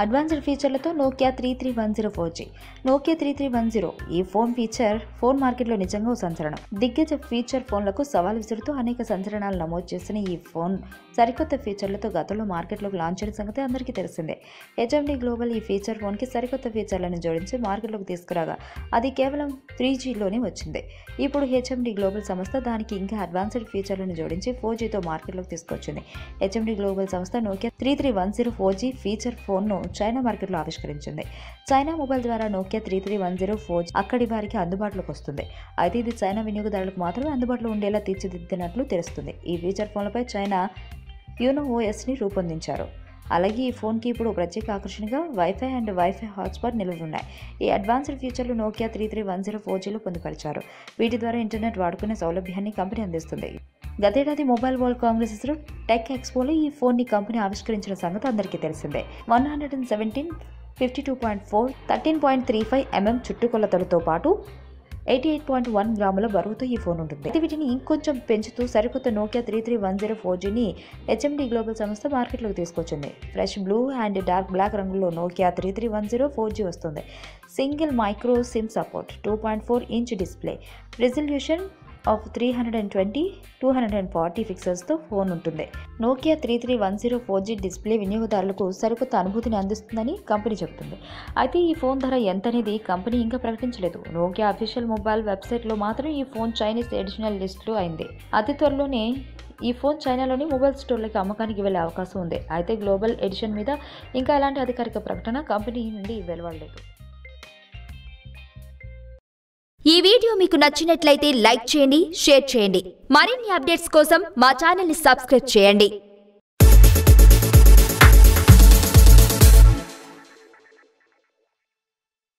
Advanced ఫీచర్లతో Nokia 3310 4G. Nokia 3310 ఈ phone మార్కెట్లో నిజంగా ఓ సంచలనం. దిగ్గజ ఫీచర్ ఫోన్లకు సవాల్ విసురుతూ అనేక సంచలనాలు నమోదు చేసిన ఈ ఫోన్ సరికొత్త ఫీచర్లతో గతంలో మార్కెట్లోకి లాంచ్ అయిన సంగతి అందరికీ తెలిసిందే. హెచ్ఎండి గ్లోబల్ ఈ ఫీచర్ ఫోన్కి సరికొత్త ఫీచర్లను జోడించి మార్కెట్లోకి తీసుకురాగా అది కేవలం 3Gలోనే వచ్చింది. ఇప్పుడు హెచ్ఎండి గ్లోబల్ సంస్థ దానికి ఇంకా అడ్వాన్స్డ్ ఫీచర్లను జోడించి 4Gతో మార్కెట్లోకి తీసుకొచ్చింది. హెచ్ఎండి గ్లోబల్ సంస్థ నోకియా 3310 4G ఫీచర్ ఫోన్ను చైనా మార్కెట్లో ఆవిష్కరించింది. చైనా మొబైల్ ద్వారా నోకియా 3310 4G అక్కడి వారికి అందుబాటులోకి వస్తుంది. అయితే ఇది చైనా వినియోగదారులకు మాత్రమే అందుబాటులో ఉండేలా తీర్చిదిద్దినట్లు తెలుస్తుంది. ఈ ఫీచర్ ఫోన్లపై చైనా యూనో ఓఎస్ని రూపొందించారు. అలాగే ఈ ఫోన్కి ఇప్పుడు ప్రత్యేక ఆకర్షణగా వైఫై అండ్ వైఫై హాట్స్పాట్ నిలువున్నాయి. ఈ అడ్వాన్స్డ్ ఫీచర్లు నోకియా 3310 4Gలో పొందుపరిచారు. వీటి ద్వారా ఇంటర్నెట్ వాడుకునే సౌలభ్యాన్ని కంపెనీ అందిస్తుంది. గతేడాది మొబైల్ వరల్డ్ కాంగ్రెస్ టెక్ ఎక్స్పోలో ఈ ఫోన్ని కంపెనీ ఆవిష్కరించిన సంగతి అందరికీ తెలిసిందే. 117 52.4 13.35 చుట్టుకొలతలతో పాటు 88.1 గ్రాముల బరువుతో ఈ ఫోన్ ఉంటుంది. వీటిని ఇంకొంచెం పెంచుతూ సరికొత్త నోకియా 3310 4Gని హెచ్ఎండి గ్లోబల్ సంస్థ మార్కెట్లోకి తీసుకొచ్చింది. Fresh blue and dark black రంగుల్లో నోకియా 3310 4G వస్తుంది. Single micro SIM support, 2.4 inch display, resolution of 320x240 పిక్సెల్స్తో ఫోన్ ఉంటుంది. నోకియా 3310 4G డిస్ప్లే వినియోగదారులకు సరికొత్త అనుభూతిని అందిస్తుందని కంపెనీ చెబుతుంది. అయితే ఈ ఫోన్ ధర ఎంతనేది కంపెనీ ఇంకా ప్రకటించలేదు. నోకియా అఫీషియల్ మొబైల్ వెబ్సైట్లో మాత్రం ఈ ఫోన్ చైనీస్ ఎడిషనల్ లిస్టులో అయింది. అతి త్వరలోనే ఈ ఫోన్ చైనాలోని మొబైల్ స్టోర్లకి అమ్మకానికి వెళ్లే అవకాశం ఉంది. అయితే గ్లోబల్ ఎడిషన్ మీద ఇంకా ఎలాంటి అధికారిక ప్రకటన కంపెనీ నుండి వెలువడలేదు. ఈ వీడియో మీకు నచ్చినట్లయితే లైక్ చేయండి, షేర్ చేయండి. మరిన్ని అప్డేట్స్ కోసం మా ఛానల్ని సబ్స్క్రైబ్ చేయండి.